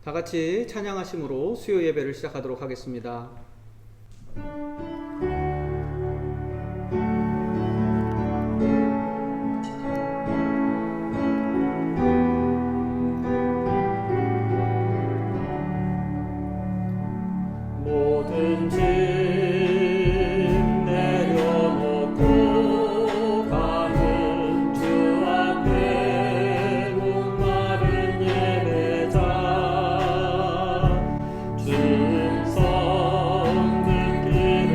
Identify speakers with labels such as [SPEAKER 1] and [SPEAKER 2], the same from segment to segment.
[SPEAKER 1] 다 같이 찬양하심으로 수요 예배를 시작하도록 하겠습니다.
[SPEAKER 2] 모든 짐 내려놓고 가는 주 앞에 목마른 예배자 주 음성 듣기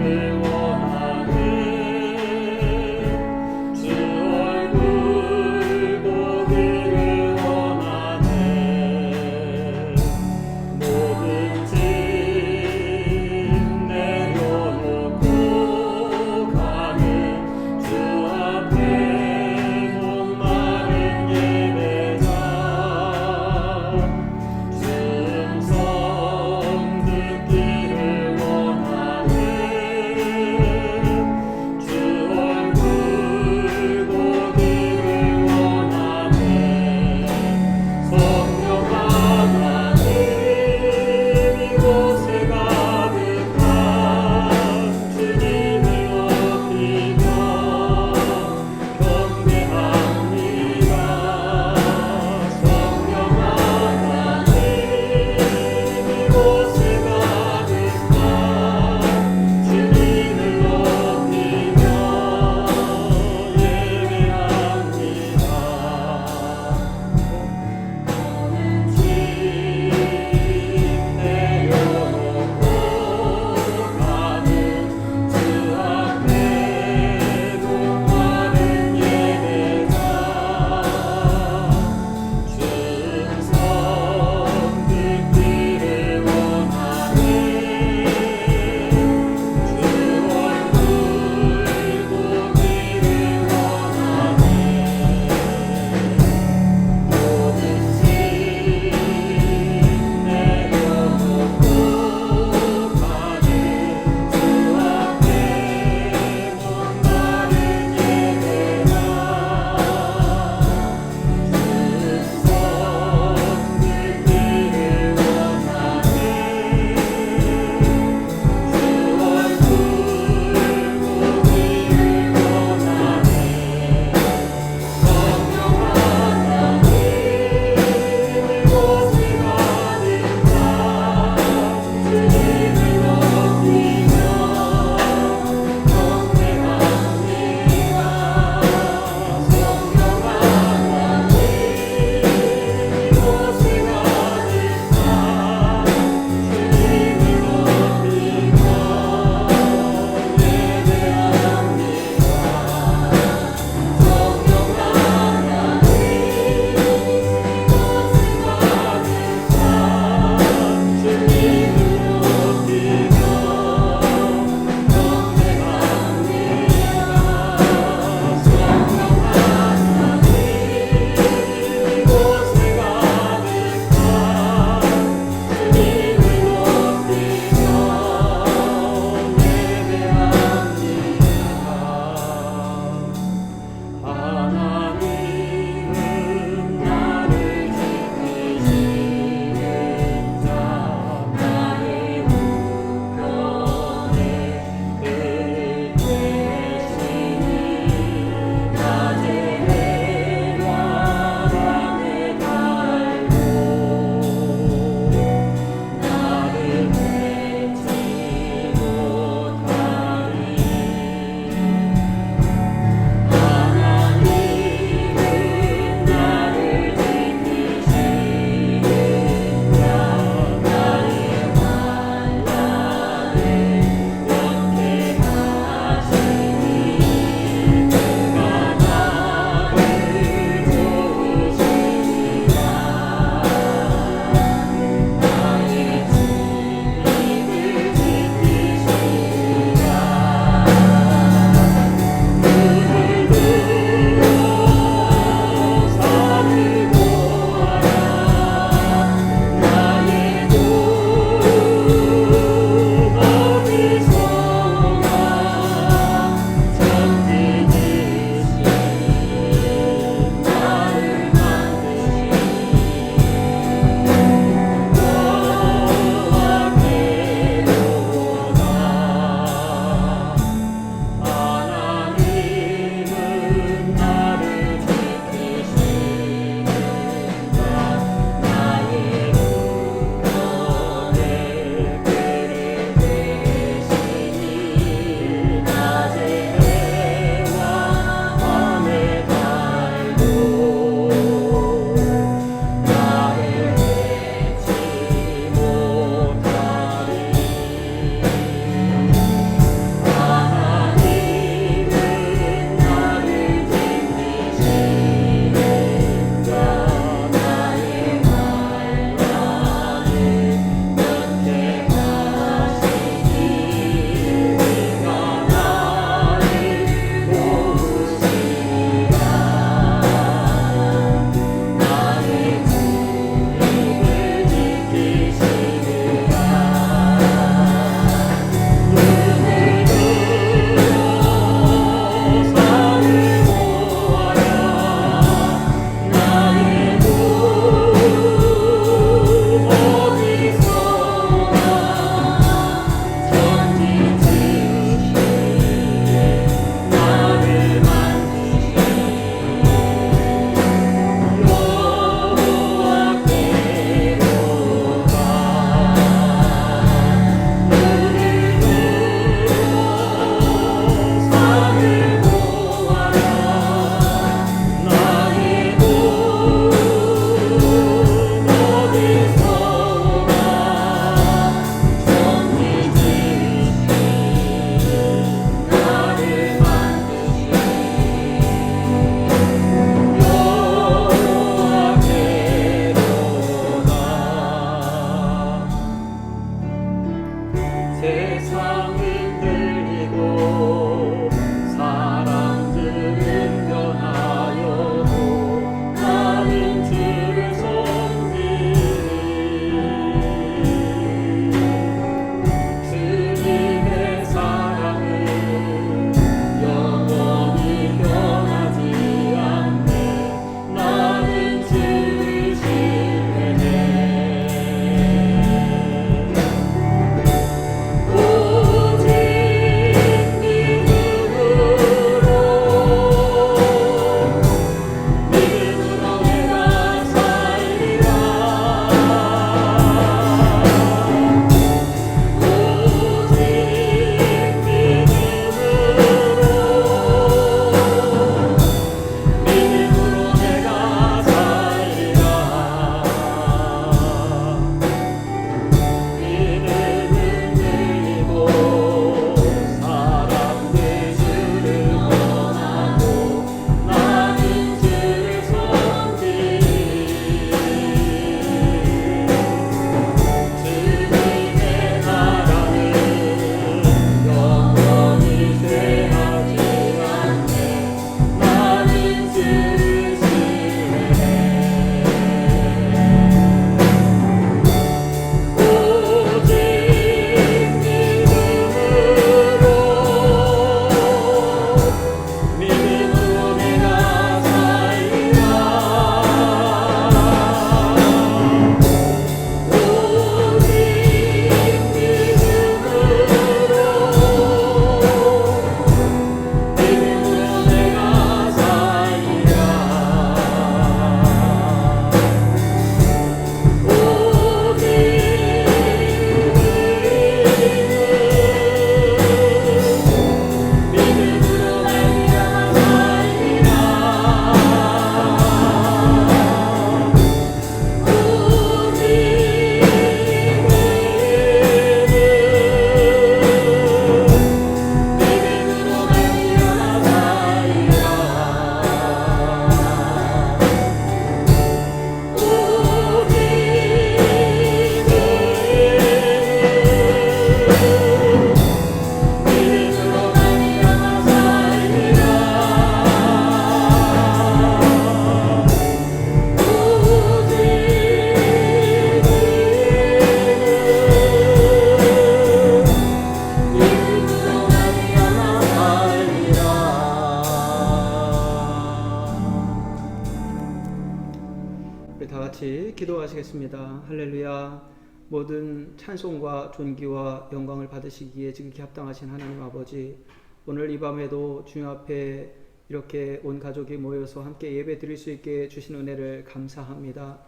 [SPEAKER 1] 감사합니다. 할렐루야. 모든 찬송과 존귀와 영광을 받으시기에 지극히 합당하신 하나님 아버지, 오늘 이 밤에도 주님 앞에 이렇게 온 가족이 모여서 함께 예배 드릴 수 있게 주신 은혜를 감사합니다.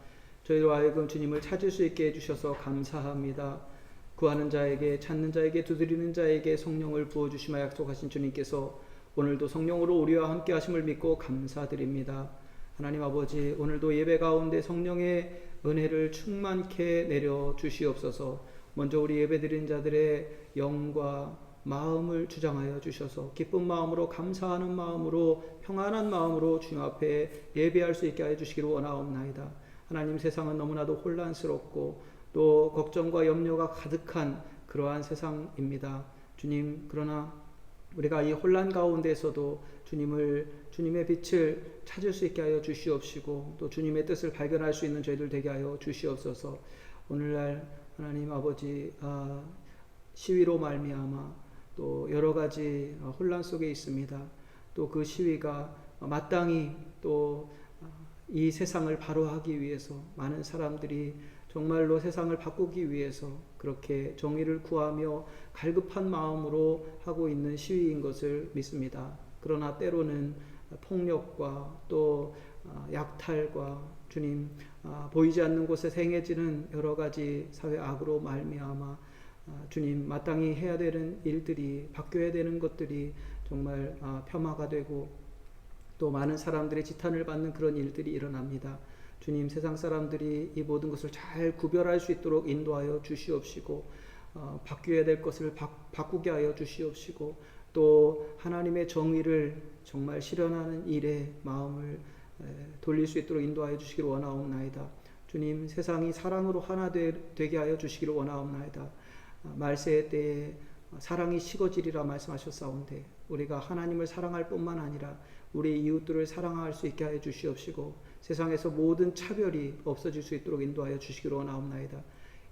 [SPEAKER 1] 저희로 하여금 주님을 찾을 수 있게 해주셔서 감사합니다. 구하는 자에게, 찾는 자에게, 두드리는 자에게 성령을 부어주시마 약속하신 주님께서 오늘도 성령으로 우리와 함께 하심을 믿고 감사드립니다. 하나님 아버지, 오늘도 예배 가운데 성령의 은혜를 충만케 내려 주시옵소서. 먼저 우리 예배 드린 자들의 영과 마음을 주장하여 주셔서 기쁜 마음으로, 감사하는 마음으로, 평안한 마음으로 주님 앞에 예배할 수 있게 하여 주시기를 원하옵나이다. 하나님, 세상은 너무나도 혼란스럽고 또 걱정과 염려가 가득한 그러한 세상입니다. 주님, 그러나 우리가 이 혼란 가운데에서도 주님의 빛을 찾을 수 있게 하여 주시옵시고 또 주님의 뜻을 발견할 수 있는 저희들 되게 하여 주시옵소서. 오늘날 하나님 아버지, 시위로 말미암아 또 여러 가지 혼란 속에 있습니다. 또 그 시위가 마땅히 또 이 세상을 바로하기 위해서 많은 사람들이 정말로 세상을 바꾸기 위해서 그렇게 정의를 구하며 갈급한 마음으로 하고 있는 시위인 것을 믿습니다. 그러나 때로는 폭력과 또 약탈과 주님, 보이지 않는 곳에 행해지는 여러 가지 사회 악으로 말미암아 주님, 마땅히 해야 되는 일들이, 바뀌어야 되는 것들이 정말 폄하가 되고 또 많은 사람들의 지탄을 받는 그런 일들이 일어납니다. 주님, 세상 사람들이 이 모든 것을 잘 구별할 수 있도록 인도하여 주시옵시고 바뀌어야 될 것을 바꾸게 하여 주시옵시고 또 하나님의 정의를 정말 실현하는 일에 마음을 돌릴 수 있도록 인도하여 주시기를 원하옵나이다. 주님, 세상이 사랑으로 하나 되게 하여 주시기를 원하옵나이다. 말세의 때에 사랑이 식어지리라 말씀하셨사온데 우리가 하나님을 사랑할 뿐만 아니라 우리 이웃들을 사랑할 수 있게 하여 주시옵시고 세상에서 모든 차별이 없어질 수 있도록 인도하여 주시기를 원하옵나이다.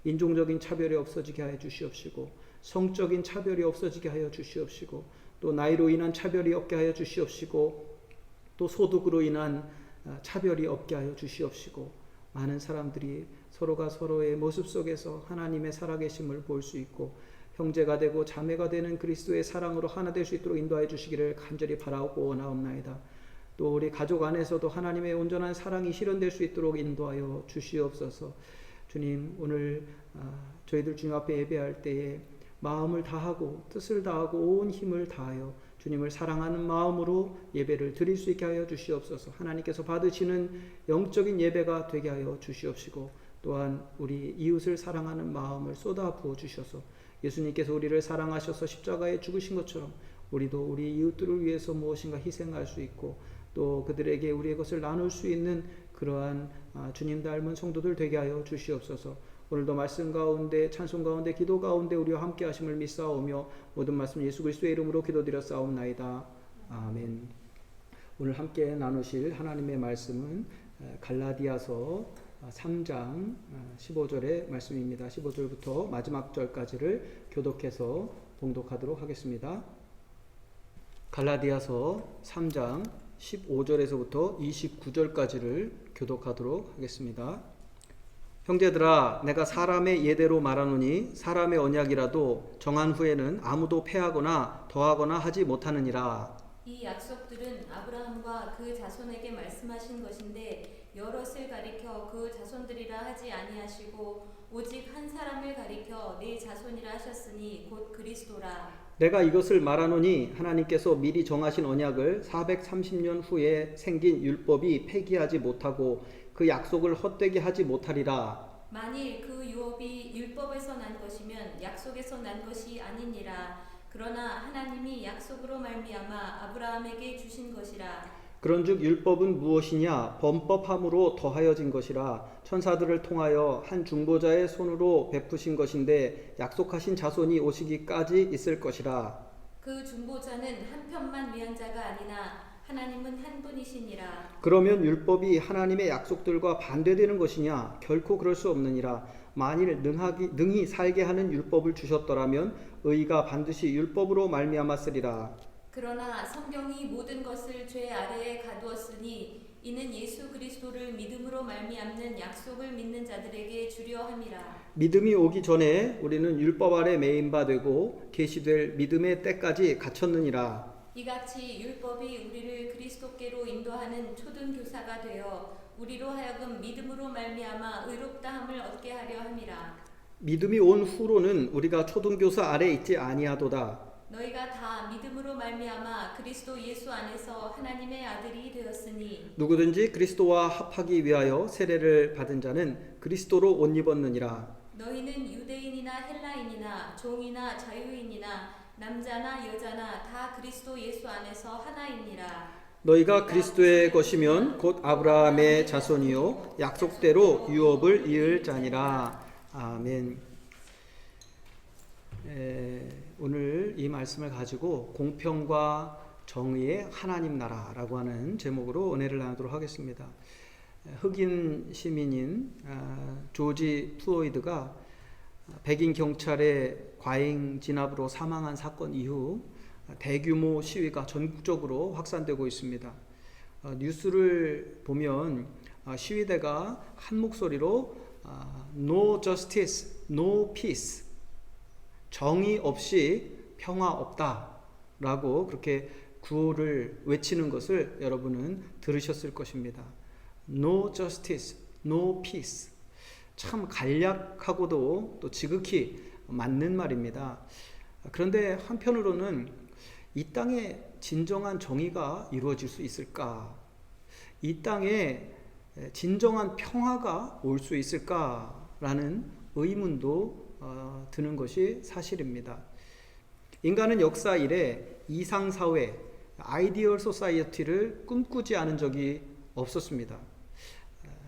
[SPEAKER 1] 인종적인 차별이 없어지게 하여 주시옵시고 성적인 차별이 없어지게 하여 주시옵시고 또 나이로 인한 차별이 없게 하여 주시옵시고 또 소득으로 인한 차별이 없게 하여 주시옵시고 많은 사람들이 서로가 서로의 모습 속에서 하나님의 살아계심을 볼 수 있고 형제가 되고 자매가 되는 그리스도의 사랑으로 하나 될 수 있도록 인도하여 주시기를 간절히 바라고 원하옵나이다. 또 우리 가족 안에서도 하나님의 온전한 사랑이 실현될 수 있도록 인도하여 주시옵소서. 주님, 오늘 저희들 주님 앞에 예배할 때에 마음을 다하고 뜻을 다하고 온 힘을 다하여 주님을 사랑하는 마음으로 예배를 드릴 수 있게 하여 주시옵소서. 하나님께서 받으시는 영적인 예배가 되게 하여 주시옵시고 또한 우리 이웃을 사랑하는 마음을 쏟아 부어 주셔서 예수님께서 우리를 사랑하셔서 십자가에 죽으신 것처럼 우리도 우리 이웃들을 위해서 무엇인가 희생할 수 있고 또 그들에게 우리의 것을 나눌 수 있는 그러한 주님 닮은 성도들 되게 하여 주시옵소서. 오늘도 말씀 가운데, 찬송 가운데, 기도 가운데 우리와 함께 하심을 믿사오며 모든 말씀 예수 그리스도의 이름으로 기도드렸사옵나이다. 아멘. 오늘 함께 나누실 하나님의 말씀은 갈라디아서 3장 15절의 말씀입니다. 15절부터 마지막 절까지를 교독해서 봉독하도록 하겠습니다. 갈라디아서 3장 15절에서부터 29절까지를 교독하도록 하겠습니다. 형제들아, 내가 사람의 예대로 말하노니 사람의 언약이라도 정한 후에는 아무도 패하거나 더하거나 하지 못하느니라.
[SPEAKER 3] 이 약속들은 아브라함과 그 자손에게 말씀하신 것인데 여럿을 가리켜 그 자손들이라 하지 아니하시고 오직 한 사람을 가리켜 네 자손이라 하셨으니 곧 그리스도라.
[SPEAKER 1] 내가 이것을 말하노니 하나님께서 미리 정하신 언약을 430년 후에 생긴 율법이 폐기하지 못하고 그 약속을 헛되게 하지 못하리라.
[SPEAKER 3] 만일 그 유업이 율법에서 난 것이면 약속에서 난 것이 아니니라. 그러나 하나님이 약속으로 말미암아 아브라함에게 주신 것이라.
[SPEAKER 1] 그런즉 율법은 무엇이냐? 범법함으로 더하여진 것이라. 천사들을 통하여 한 중보자의 손으로 베푸신 것인데 약속하신 자손이 오시기까지 있을 것이라.
[SPEAKER 3] 그 중보자는 한 편만 위한 자가 아니나 하나님은 한 분이시니라.
[SPEAKER 1] 그러면 율법이 하나님의 약속들과 반대되는 것이냐? 결코 그럴 수 없느니라. 만일 능히 살게 하는 율법을 주셨더라면 의가 반드시 율법으로 말미암았으리라.
[SPEAKER 3] 그러나 성경이 모든 것을 죄 아래에 가두었으니 이는 예수 그리스도를 믿음으로 말미암는 약속을 믿는 자들에게 주려 함이라.
[SPEAKER 1] 믿음이 오기 전에 우리는 율법 아래 매인 바 되고 계시될 믿음의 때까지 갇혔느니라.
[SPEAKER 3] 이같이 율법이 우리를 그리스도께로 인도하는 초등 교사가 되어 우리로 하여금 믿음으로 말미암아 의롭다함을 얻게 하려 함이라.
[SPEAKER 1] 믿음이 온 후로는 우리가 초등교사 아래 있지 아니하도다.
[SPEAKER 3] 너희가 다 믿음으로 말미암아 그리스도 예수 안에서 하나님의 아들이 되었으니
[SPEAKER 1] 누구든지 그리스도와 합하기 위하여 세례를 받은 자는 그리스도로 옷 입었느니라.
[SPEAKER 3] 너희는 유대인이나 헬라인이나 종이나 자유인이나 남자나 여자나 다 그리스도 예수 안에서 하나이니라.
[SPEAKER 1] 너희가 그리스도의 것이면 곧 아브라함의 자손이요 약속대로 유업을 이을 자니라. 아멘. 오늘 이 말씀을 가지고 공평과 정의의 하나님 나라라고 하는 제목으로 은혜를 나누도록 하겠습니다. 흑인 시민인 조지 플로이드가 백인 경찰의 과잉 진압으로 사망한 사건 이후 대규모 시위가 전국적으로 확산되고 있습니다. 뉴스를 보면 시위대가 한 목소리로 No justice, no peace, 정의 없이 평화 없다라고 그렇게 구호를 외치는 것을 여러분은 들으셨을 것입니다. No justice, no peace. 참 간략하고도 또 지극히 맞는 말입니다. 그런데 한편으로는 이 땅에 진정한 정의가 이루어질 수 있을까? 이 땅에 진정한 평화가 올 수 있을까라는 의문도 드는 것이 사실입니다. 인간은 역사 이래 이상사회, 아이디얼 소사이어티를 꿈꾸지 않은 적이 없었습니다.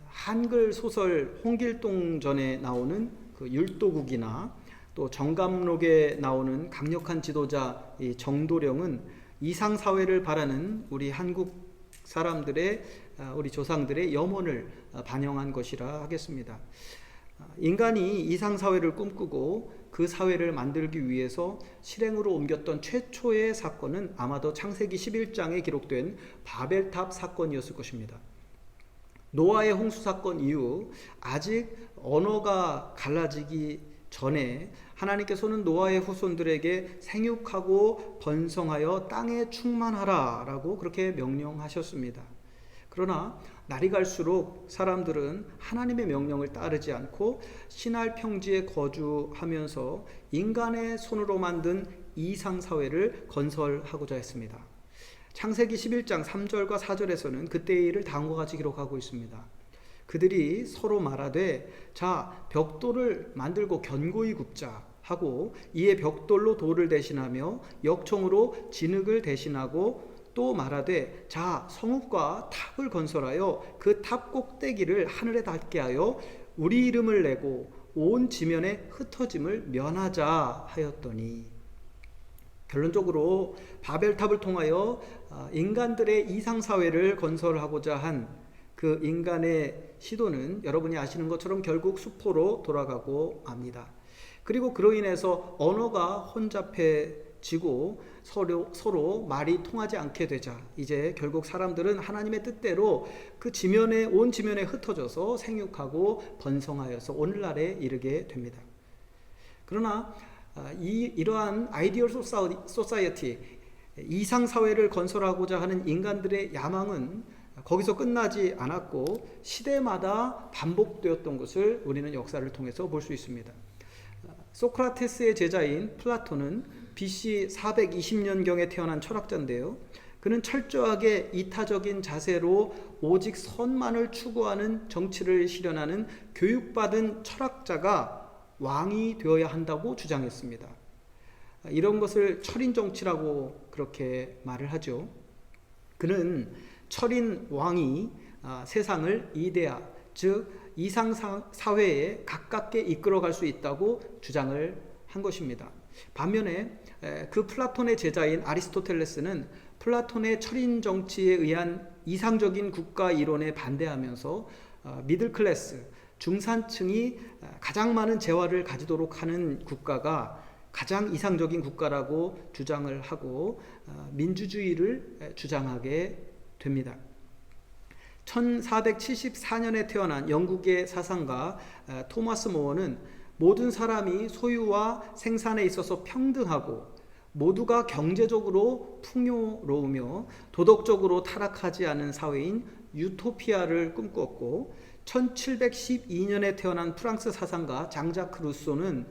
[SPEAKER 1] 한글 소설 홍길동전에 나오는 그 율도국이나 또 정감록에 나오는 강력한 지도자 이 정도령은 이상사회를 바라는 우리 한국 사람들의 우리 조상들의 염원을 반영한 것이라 하겠습니다. 인간이 이상사회를 꿈꾸고 그 사회를 만들기 위해서 실행으로 옮겼던 최초의 사건은 아마도 창세기 11장에 기록된 바벨탑 사건이었을 것입니다. 노아의 홍수 사건 이후 아직 언어가 갈라지기 전에 하나님께서는 노아의 후손들에게 생육하고 번성하여 땅에 충만하라 라고 그렇게 명령하셨습니다. 그러나 날이 갈수록 사람들은 하나님의 명령을 따르지 않고 신할 평지에 거주하면서 인간의 손으로 만든 이상사회를 건설하고자 했습니다. 창세기 11장 3절과 4절에서는 그때의 일을 다음과 같이 기록하고 있습니다. 그들이 서로 말하되 자 벽돌을 만들고 견고히 굽자 하고 이에 벽돌로 돌을 대신하며 역청으로 진흙을 대신하고 또 말하되 자 성읍과 탑을 건설하여 그 탑 꼭대기를 하늘에 닿게 하여 우리 이름을 내고 온 지면에 흩어짐을 면하자 하였더니 결론적으로 바벨탑을 통하여 인간들의 이상사회를 건설하고자 한 그 인간의 시도는 여러분이 아시는 것처럼 결국 수포로 돌아가고 맙니다. 그리고 그로 인해서 언어가 혼잡해지고 서로 말이 통하지 않게 되자 이제 결국 사람들은 하나님의 뜻대로 그 지면에 온 지면에 흩어져서 생육하고 번성하여서 오늘날에 이르게 됩니다. 그러나 이러한 아이디얼 소사이어티 이상사회를 건설하고자 하는 인간들의 야망은 거기서 끝나지 않았고 시대마다 반복되었던 것을 우리는 역사를 통해서 볼 수 있습니다. 소크라테스의 제자인 플라톤은 BC 420년경에 태어난 철학자인데요. 그는 철저하게 이타적인 자세로 오직 선만을 추구하는 정치를 실현하는 교육받은 철학자가 왕이 되어야 한다고 주장했습니다. 이런 것을 철인 정치라고 그렇게 말을 하죠. 그는 철인 왕이 세상을 이데아, 즉 이상 사회에 가깝게 이끌어갈 수 있다고 주장을 한 것입니다. 반면에 그 플라톤의 제자인 아리스토텔레스는 플라톤의 철인 정치에 의한 이상적인 국가 이론에 반대하면서 미들클래스, 중산층이 가장 많은 재화를 가지도록 하는 국가가 가장 이상적인 국가라고 주장을 하고 민주주의를 주장하게 됩니다. 1474년에 태어난 영국의 사상가 토마스 모어는 모든 사람이 소유와 생산에 있어서 평등하고 모두가 경제적으로 풍요로우며 도덕적으로 타락하지 않은 사회인 유토피아를 꿈꾸었고, 1712년에 태어난 프랑스 사상가 장자크 루소는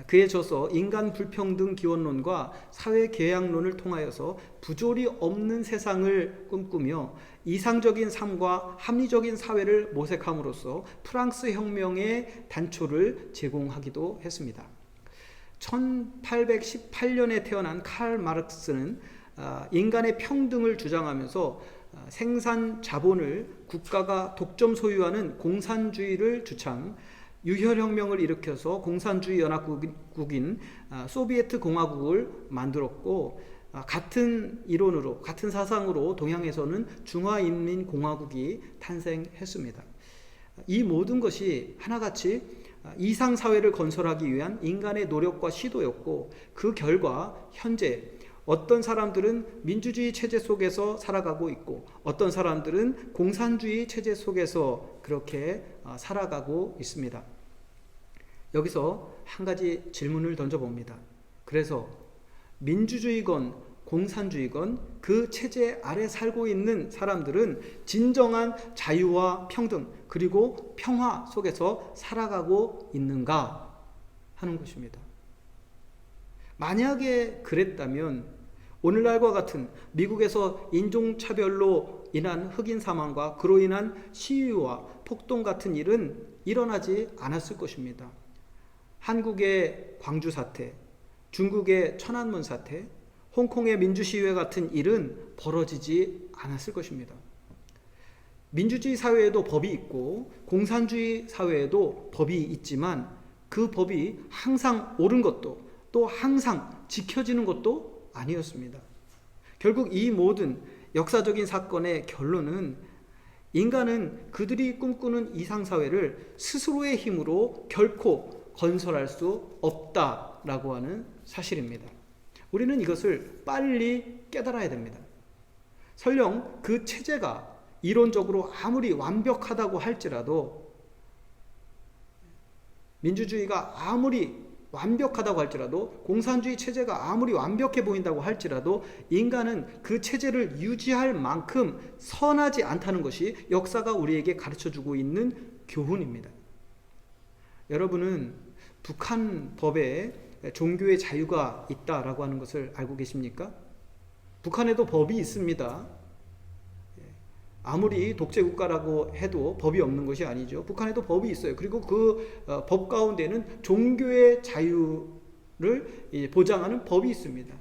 [SPEAKER 1] 그의 저서 인간 불평등 기원론과 사회 계약론을 통하여서 부조리 없는 세상을 꿈꾸며 이상적인 삶과 합리적인 사회를 모색함으로써 프랑스 혁명의 단초를 제공하기도 했습니다. 1818년에 태어난 칼 마르크스는 인간의 평등을 주장하면서 생산 자본을 국가가 독점 소유하는 공산주의를 주창, 유혈혁명을 일으켜서 공산주의 연합국인 소비에트 공화국을 만들었고, 같은 이론으로 같은 사상으로 동양에서는 중화인민공화국이 탄생했습니다. 이 모든 것이 하나같이 이상사회를 건설하기 위한 인간의 노력과 시도였고, 그 결과 현재 어떤 사람들은 민주주의 체제 속에서 살아가고 있고 어떤 사람들은 공산주의 체제 속에서 그렇게 살아가고 있습니다. 여기서 한 가지 질문을 던져봅니다. 그래서 민주주의건 공산주의건 그 체제 아래 살고 있는 사람들은 진정한 자유와 평등 그리고 평화 속에서 살아가고 있는가 하는 것입니다. 만약에 그랬다면 오늘날과 같은 미국에서 인종차별로 인한 흑인 사망과 그로 인한 시위와 폭동 같은 일은 일어나지 않았을 것입니다. 한국의 광주 사태, 중국의 천안문 사태, 홍콩의 민주시위회 같은 일은 벌어지지 않았을 것입니다. 민주주의 사회에도 법이 있고 공산주의 사회에도 법이 있지만 그 법이 항상 옳은 것도 또 항상 지켜지는 것도 아니었습니다. 결국 이 모든 역사적인 사건의 결론은 인간은 그들이 꿈꾸는 이상사회를 스스로의 힘으로 결코 건설할 수 없다라고 하는 사실입니다. 우리는 이것을 빨리 깨달아야 됩니다. 설령 그 체제가 이론적으로 아무리 완벽하다고 할지라도, 민주주의가 아무리 완벽하다고 할지라도, 공산주의 체제가 아무리 완벽해 보인다고 할지라도 인간은 그 체제를 유지할 만큼 선하지 않다는 것이 역사가 우리에게 가르쳐주고 있는 교훈입니다. 여러분은 북한 법에 종교의 자유가 있다라고 하는 것을 알고 계십니까? 북한에도 법이 있습니다. 아무리 독재국가라고 해도 법이 없는 것이 아니죠. 북한에도 법이 있어요. 그리고 그 법 가운데는 종교의 자유를 보장하는 법이 있습니다.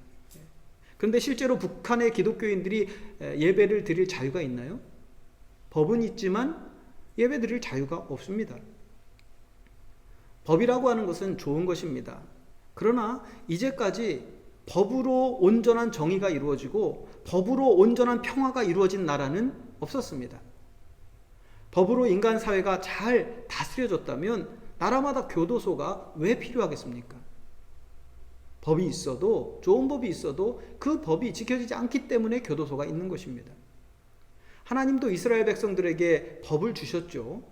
[SPEAKER 1] 그런데 실제로 북한의 기독교인들이 예배를 드릴 자유가 있나요? 법은 있지만 예배 드릴 자유가 없습니다. 법이라고 하는 것은 좋은 것입니다. 그러나 이제까지 법으로 온전한 정의가 이루어지고 법으로 온전한 평화가 이루어진 나라는 없었습니다. 법으로 인간 사회가 잘 다스려졌다면 나라마다 교도소가 왜 필요하겠습니까? 법이 있어도, 좋은 법이 있어도 그 법이 지켜지지 않기 때문에 교도소가 있는 것입니다. 하나님도 이스라엘 백성들에게 법을 주셨죠.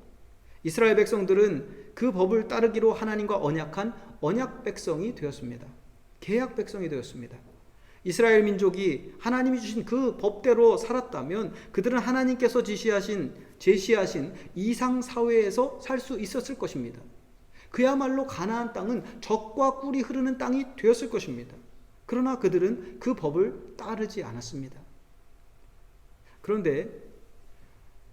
[SPEAKER 1] 이스라엘 백성들은 그 법을 따르기로 하나님과 언약한 언약 백성이 되었습니다. 계약 백성이 되었습니다. 이스라엘 민족이 하나님이 주신 그 법대로 살았다면 그들은 하나님께서 제시하신 이상 사회에서 살 수 있었을 것입니다. 그야말로 가나안 땅은 젖과 꿀이 흐르는 땅이 되었을 것입니다. 그러나 그들은 그 법을 따르지 않았습니다. 그런데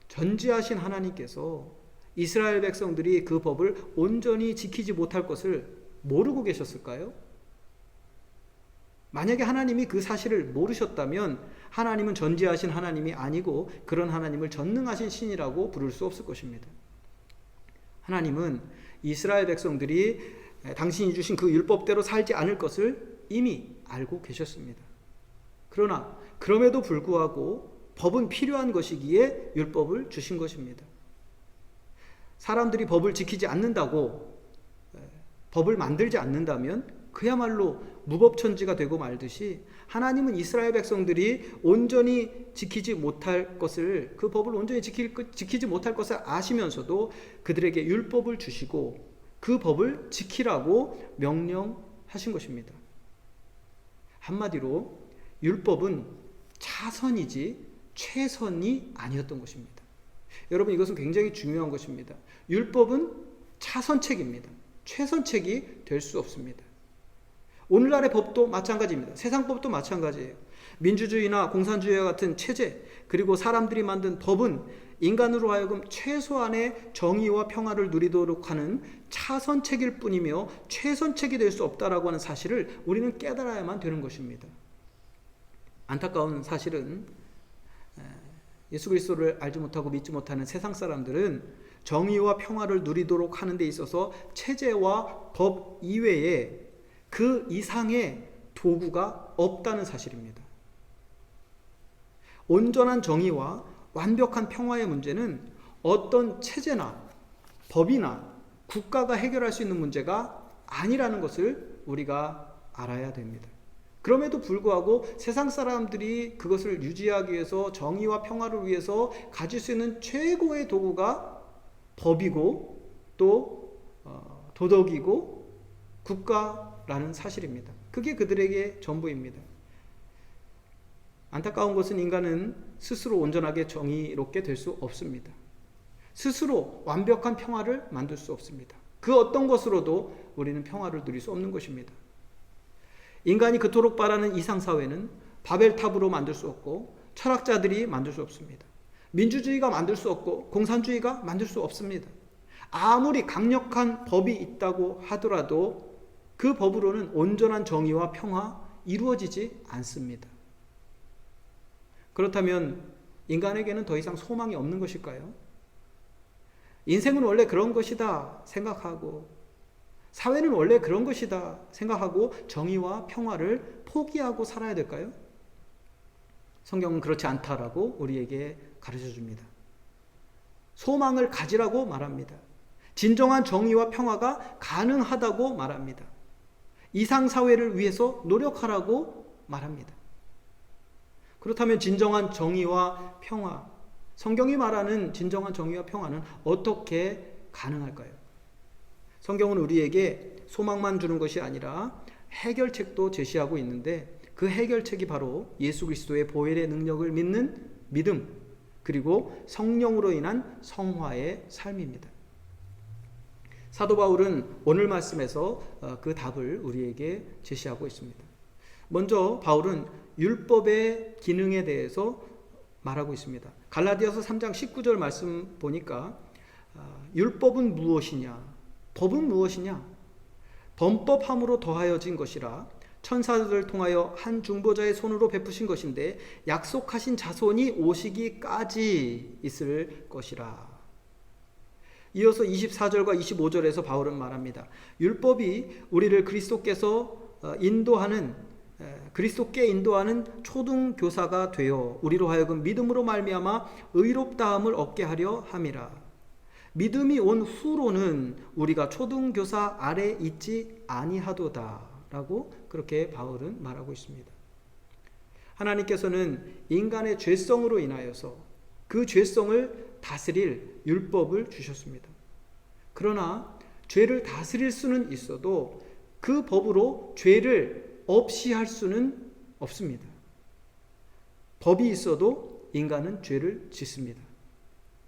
[SPEAKER 1] 전지하신 하나님께서 이스라엘 백성들이 그 법을 온전히 지키지 못할 것을 모르고 계셨을까요? 만약에 하나님이 그 사실을 모르셨다면 하나님은 전지하신 하나님이 아니고 그런 하나님을 전능하신 신이라고 부를 수 없을 것입니다. 하나님은 이스라엘 백성들이 당신이 주신 그 율법대로 살지 않을 것을 이미 알고 계셨습니다. 그러나 그럼에도 불구하고 법은 필요한 것이기에 율법을 주신 것입니다. 사람들이 법을 지키지 않는다고, 법을 만들지 않는다면 그야말로 무법천지가 되고 말듯이 하나님은 이스라엘 백성들이 온전히 지키지 못할 것을, 그 법을 온전히 지키지 못할 것을 아시면서도 그들에게 율법을 주시고 그 법을 지키라고 명령하신 것입니다. 한마디로 율법은 차선이지 최선이 아니었던 것입니다. 여러분, 이것은 굉장히 중요한 것입니다. 율법은 차선책입니다. 최선책이 될 수 없습니다. 오늘날의 법도 마찬가지입니다. 세상 법도 마찬가지예요. 민주주의나 공산주의와 같은 체제, 그리고 사람들이 만든 법은 인간으로 하여금 최소한의 정의와 평화를 누리도록 하는 차선책일 뿐이며 최선책이 될 수 없다라고 하는 사실을 우리는 깨달아야만 되는 것입니다. 안타까운 사실은 예수 그리스도를 알지 못하고 믿지 못하는 세상 사람들은 정의와 평화를 누리도록 하는 데 있어서 체제와 법 이외에 그 이상의 도구가 없다는 사실입니다. 온전한 정의와 완벽한 평화의 문제는 어떤 체제나 법이나 국가가 해결할 수 있는 문제가 아니라는 것을 우리가 알아야 됩니다. 그럼에도 불구하고 세상 사람들이 그것을 유지하기 위해서, 정의와 평화를 위해서 가질 수 있는 최고의 도구가 법이고 또 도덕이고 국가라는 사실입니다. 그게 그들에게 전부입니다. 안타까운 것은 인간은 스스로 온전하게 정의롭게 될 수 없습니다. 스스로 완벽한 평화를 만들 수 없습니다. 그 어떤 것으로도 우리는 평화를 누릴 수 없는 것입니다. 인간이 그토록 바라는 이상사회는 바벨탑으로 만들 수 없고 철학자들이 만들 수 없습니다. 민주주의가 만들 수 없고 공산주의가 만들 수 없습니다. 아무리 강력한 법이 있다고 하더라도 그 법으로는 온전한 정의와 평화 이루어지지 않습니다. 그렇다면 인간에게는 더 이상 소망이 없는 것일까요? 인생은 원래 그런 것이다 생각하고, 사회는 원래 그런 것이다 생각하고 정의와 평화를 포기하고 살아야 될까요? 성경은 그렇지 않다라고 우리에게 가르쳐 줍니다. 소망을 가지라고 말합니다. 진정한 정의와 평화가 가능하다고 말합니다. 이상사회를 위해서 노력하라고 말합니다. 그렇다면 진정한 정의와 평화, 성경이 말하는 진정한 정의와 평화는 어떻게 가능할까요? 성경은 우리에게 소망만 주는 것이 아니라 해결책도 제시하고 있는데, 그 해결책이 바로 예수 그리스도의 보혈의 능력을 믿는 믿음, 그리고 성령으로 인한 성화의 삶입니다. 사도 바울은 오늘 말씀에서 그 답을 우리에게 제시하고 있습니다. 먼저 바울은 율법의 기능에 대해서 말하고 있습니다. 갈라디아서 3장 19절 말씀 보니까 율법은 무엇이냐, 법은 무엇이냐, 범법함으로 더하여진 것이라 천사들을 통하여 한 중보자의 손으로 베푸신 것인데 약속하신 자손이 오시기까지 있을 것이라. 이어서 24절과 25절에서 바울은 말합니다. 율법이 우리를 그리스도께 인도하는 초등교사가 되어 우리로 하여금 믿음으로 말미암아 의롭다함을 얻게 하려 함이라. 믿음이 온 후로는 우리가 초등교사 아래 있지 아니하도다 라고 그렇게 바울은 말하고 있습니다. 하나님께서는 인간의 죄성으로 인하여서 그 죄성을 다스릴 율법을 주셨습니다. 그러나 죄를 다스릴 수는 있어도 그 법으로 죄를 없이 할 수는 없습니다. 법이 있어도 인간은 죄를 짓습니다.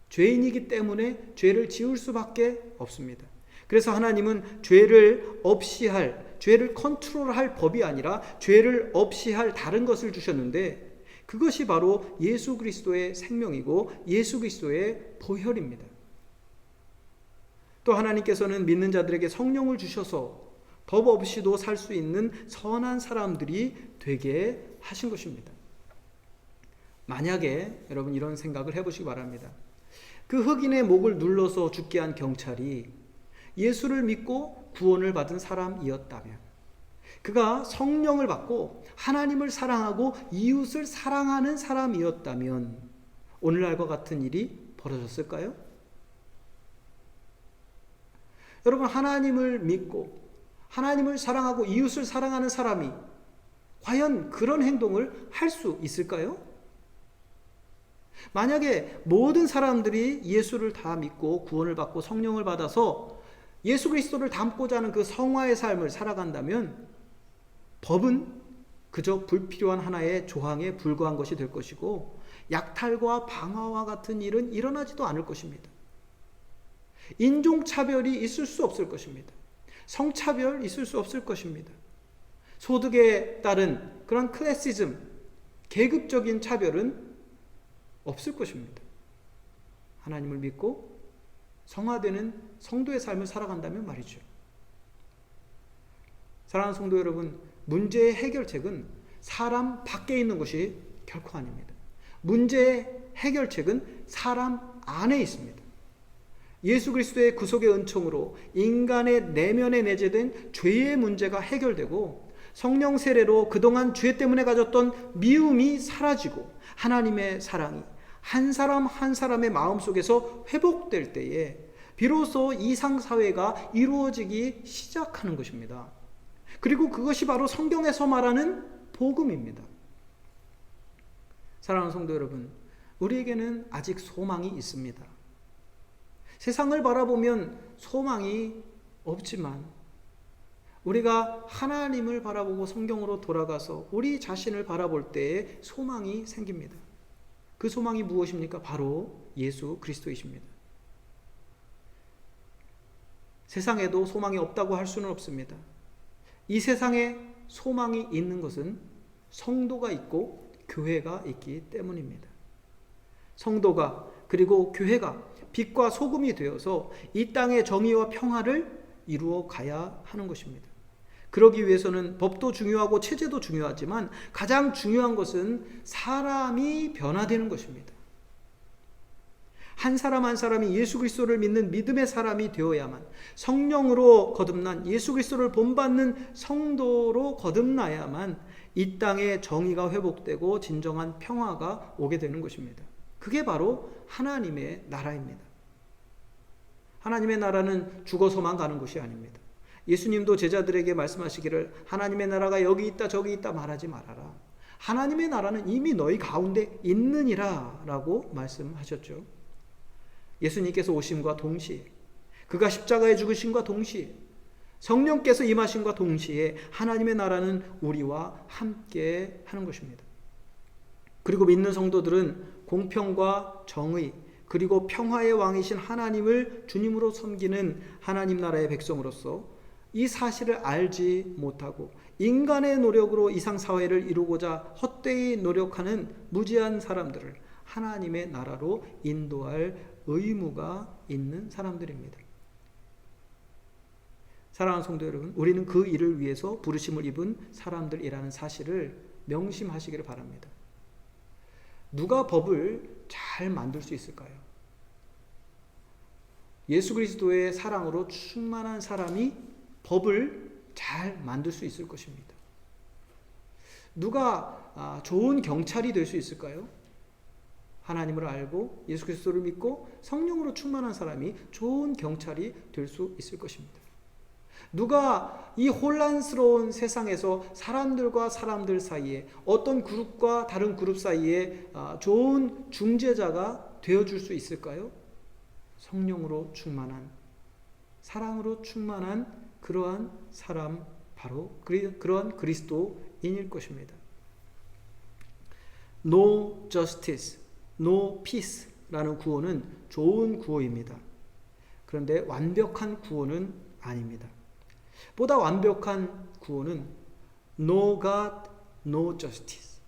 [SPEAKER 1] 죄인이기 때문에 죄를 지을 수밖에 없습니다. 그래서 하나님은 죄를 컨트롤할 법이 아니라 죄를 없이 할 다른 것을 주셨는데, 그것이 바로 예수 그리스도의 생명이고 예수 그리스도의 보혈입니다. 또 하나님께서는 믿는 자들에게 성령을 주셔서 법 없이도 살 수 있는 선한 사람들이 되게 하신 것입니다. 만약에 여러분 이런 생각을 해보시기 바랍니다. 그 흑인의 목을 눌러서 죽게 한 경찰이 예수를 믿고 구원을 받은 사람이었다면, 그가 성령을 받고 하나님을 사랑하고 이웃을 사랑하는 사람이었다면 오늘날과 같은 일이 벌어졌을까요? 여러분, 하나님을 믿고 하나님을 사랑하고 이웃을 사랑하는 사람이 과연 그런 행동을 할 수 있을까요? 만약에 모든 사람들이 예수를 다 믿고 구원을 받고 성령을 받아서 예수 그리스도를 닮고자 하는 그 성화의 삶을 살아간다면 법은 그저 불필요한 하나의 조항에 불과한 것이 될 것이고 약탈과 방화와 같은 일은 일어나지도 않을 것입니다. 인종차별이 있을 수 없을 것입니다. 성차별 있을 수 없을 것입니다. 소득에 따른 그런 클래시즘, 계급적인 차별은 없을 것입니다. 하나님을 믿고 성화되는 성도의 삶을 살아간다면 말이죠. 사랑하는 성도 여러분, 문제의 해결책은 사람 밖에 있는 것이 결코 아닙니다. 문제의 해결책은 사람 안에 있습니다. 예수 그리스도의 구속의 은총으로 인간의 내면에 내재된 죄의 문제가 해결되고 성령 세례로 그동안 죄 때문에 가졌던 미움이 사라지고 하나님의 사랑이 한 사람 한 사람의 마음속에서 회복될 때에 비로소 이상사회가 이루어지기 시작하는 것입니다. 그리고 그것이 바로 성경에서 말하는 복음입니다. 사랑하는 성도 여러분, 우리에게는 아직 소망이 있습니다. 세상을 바라보면 소망이 없지만 우리가 하나님을 바라보고 성경으로 돌아가서 우리 자신을 바라볼 때에 소망이 생깁니다. 그 소망이 무엇입니까? 바로 예수 그리스도이십니다. 세상에도 소망이 없다고 할 수는 없습니다. 이 세상에 소망이 있는 것은 성도가 있고 교회가 있기 때문입니다. 성도가 그리고 교회가 빛과 소금이 되어서 이 땅의 정의와 평화를 이루어 가야 하는 것입니다. 그러기 위해서는 법도 중요하고 체제도 중요하지만 가장 중요한 것은 사람이 변화되는 것입니다. 한 사람 한 사람이 예수 그리스도를 믿는 믿음의 사람이 되어야만, 성령으로 거듭난 예수 그리스도를 본받는 성도로 거듭나야만 이 땅의 정의가 회복되고 진정한 평화가 오게 되는 것입니다. 그게 바로 하나님의 나라입니다. 하나님의 나라는 죽어서만 가는 것이 아닙니다. 예수님도 제자들에게 말씀하시기를 하나님의 나라가 여기 있다 저기 있다 말하지 말아라. 하나님의 나라는 이미 너희 가운데 있느니라 라고 말씀하셨죠. 예수님께서 오심과 동시에, 그가 십자가에 죽으심과 동시에, 성령께서 임하심과 동시에 하나님의 나라는 우리와 함께 하는 것입니다. 그리고 믿는 성도들은 공평과 정의 그리고 평화의 왕이신 하나님을 주님으로 섬기는 하나님 나라의 백성으로서 이 사실을 알지 못하고 인간의 노력으로 이상사회를 이루고자 헛되이 노력하는 무지한 사람들을 하나님의 나라로 인도할 의무가 있는 사람들입니다. 사랑하는 성도 여러분, 우리는 그 일을 위해서 부르심을 입은 사람들이라는 사실을 명심하시기를 바랍니다. 누가 법을 잘 만들 수 있을까요? 예수 그리스도의 사랑으로 충만한 사람이 법을 잘 만들 수 있을 것입니다. 누가 좋은 경찰이 될 수 있을까요? 하나님을 알고 예수 그리스도를 믿고 성령으로 충만한 사람이 좋은 경찰이 될 수 있을 것입니다. 누가 이 혼란스러운 세상에서 사람들과 사람들 사이에, 어떤 그룹과 다른 그룹 사이에 좋은 중재자가 되어줄 수 있을까요? 성령으로 충만한, 사랑으로 충만한 그러한 사람, 바로 그러한 그리스도인일 것입니다. No justice, no peace 라는 구호는 좋은 구호입니다. 그런데 완벽한 구호는 아닙니다. 보다 완벽한 구호는 No God, no justice.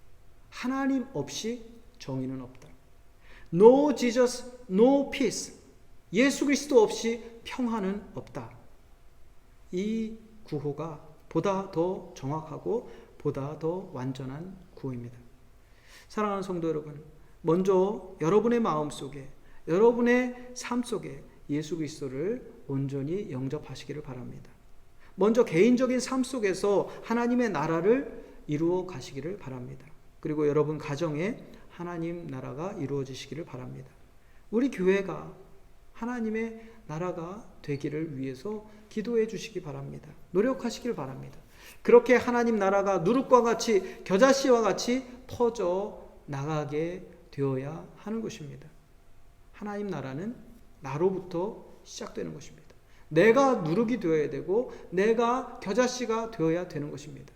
[SPEAKER 1] 하나님 없이 정의는 없다. No Jesus, no peace. 예수 그리스도 없이 평화는 없다. 이 구호가 보다 더 정확하고 보다 더 완전한 구호입니다. 사랑하는 성도 여러분, 먼저 여러분의 마음속에, 여러분의 삶 속에 예수 그리스도를 온전히 영접하시기를 바랍니다. 먼저 개인적인 삶 속에서 하나님의 나라를 이루어 가시기를 바랍니다. 그리고 여러분 가정에 하나님 나라가 이루어지시기를 바랍니다. 우리 교회가 하나님의 나라가 되기를 위해서 기도해 주시기 바랍니다. 노력하시길 바랍니다. 그렇게 하나님 나라가 누룩과 같이 겨자씨와 같이 퍼져 나가게 되어야 하는 것입니다. 하나님 나라는 나로부터 시작되는 것입니다. 내가 누룩이 되어야 되고 내가 겨자씨가 되어야 되는 것입니다.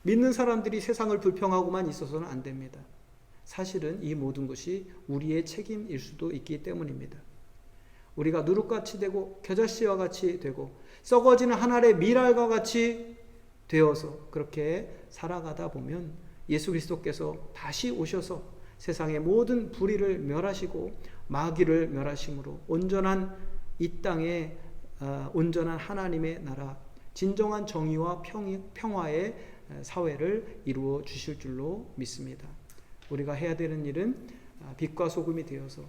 [SPEAKER 1] 믿는 사람들이 세상을 불평하고만 있어서는 안 됩니다. 사실은 이 모든 것이 우리의 책임일 수도 있기 때문입니다. 우리가 누룩같이 되고 겨자씨와 같이 되고 썩어지는 한 알의 밀알과 같이 되어서 그렇게 살아가다 보면 예수 그리스도께서 다시 오셔서 세상의 모든 불의를 멸하시고 마귀를 멸하심으로 온전한 이 땅에 온전한 하나님의 나라, 진정한 정의와 평화의 사회를 이루어 주실 줄로 믿습니다. 우리가 해야 되는 일은 빛과 소금이 되어서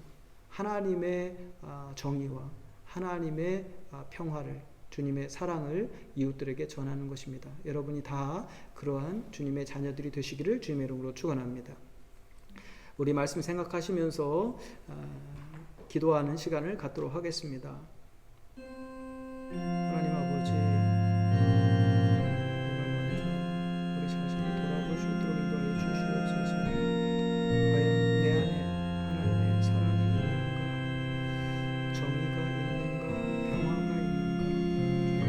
[SPEAKER 1] 하나님의 정의와 하나님의 평화를, 주님의 사랑을 이웃들에게 전하는 것입니다. 여러분이 다 그러한 주님의 자녀들이 되시기를 주님의 이름으로 축원합니다. 우리 말씀 생각하시면서 기도하는 시간을 갖도록 하겠습니다. 하나님 아버지, 우리 자신을 돌아볼 수 있도록 인도하여 주시옵소서. 과연 내 안에 하나님의 사랑이 있는가, 정의가 있는가, 평화가 있는가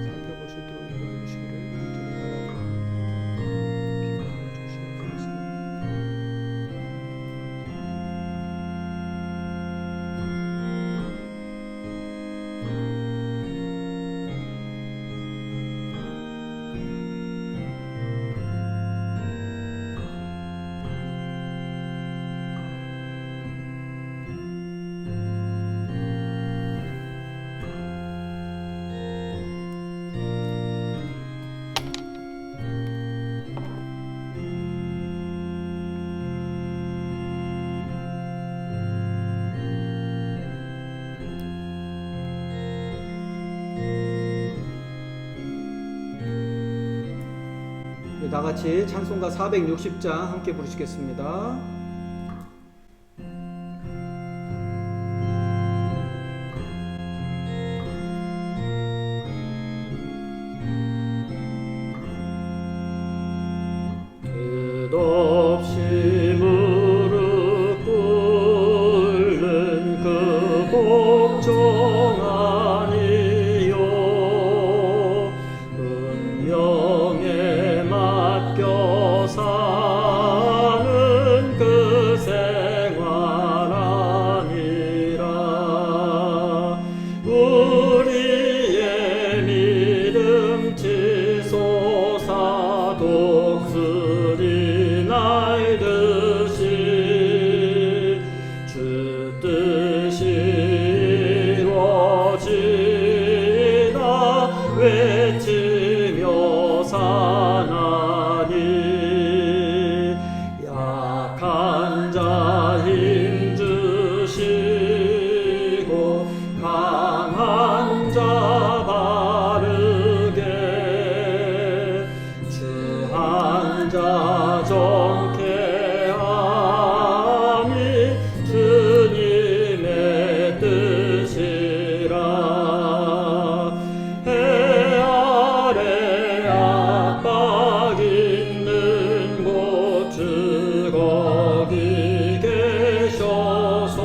[SPEAKER 1] 살펴볼 수 있도록 인도하여 주시기를 간절히 바라옵나이다. 기도하여 주시옵소서. 다같이 찬송가 460장 함께 부르시겠습니다.
[SPEAKER 2] 끝없이 무릎 꿇는 그 복종한 이요 운명에 맡겨 사는 그 생활 아니라 우리의 믿음 치솟아 독수리 날듯이 주 뜻이 이루어지다 외치며 사나니 약한 자 힘주시고 강한 자 바르게 주 한 자 정케함이 주님의 뜻이라 해 아래 압박 있는 곳 주 거기 계셔서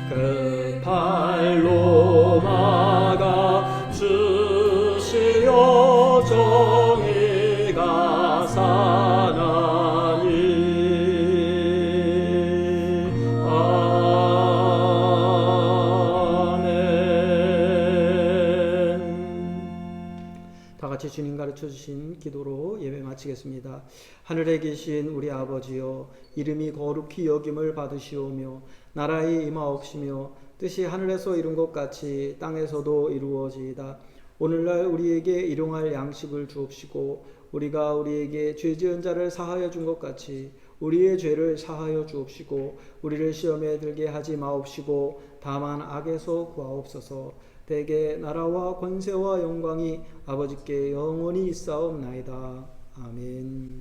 [SPEAKER 2] 그 팔로 막아 주시어 정의가 사나니 아멘.
[SPEAKER 1] 다같이 주님 가르쳐 주신 기도로 예배 마치겠습니다. 하늘에 계신 우리 아버지여, 이름이 거룩히 여김을 받으시오며 나라의 임하옵시며 뜻이 하늘에서 이룬 것 같이 땅에서도 이루어지이다. 오늘날 우리에게 일용할 양식을 주옵시고 우리가 우리에게 죄 지은 자를 사하여 준 것 같이 우리의 죄를 사하여 주옵시고 우리를 시험에 들게 하지 마옵시고 다만 악에서 구하옵소서. 대개 나라와 권세와 영광이 아버지께 영원히 있사옵나이다. 아멘.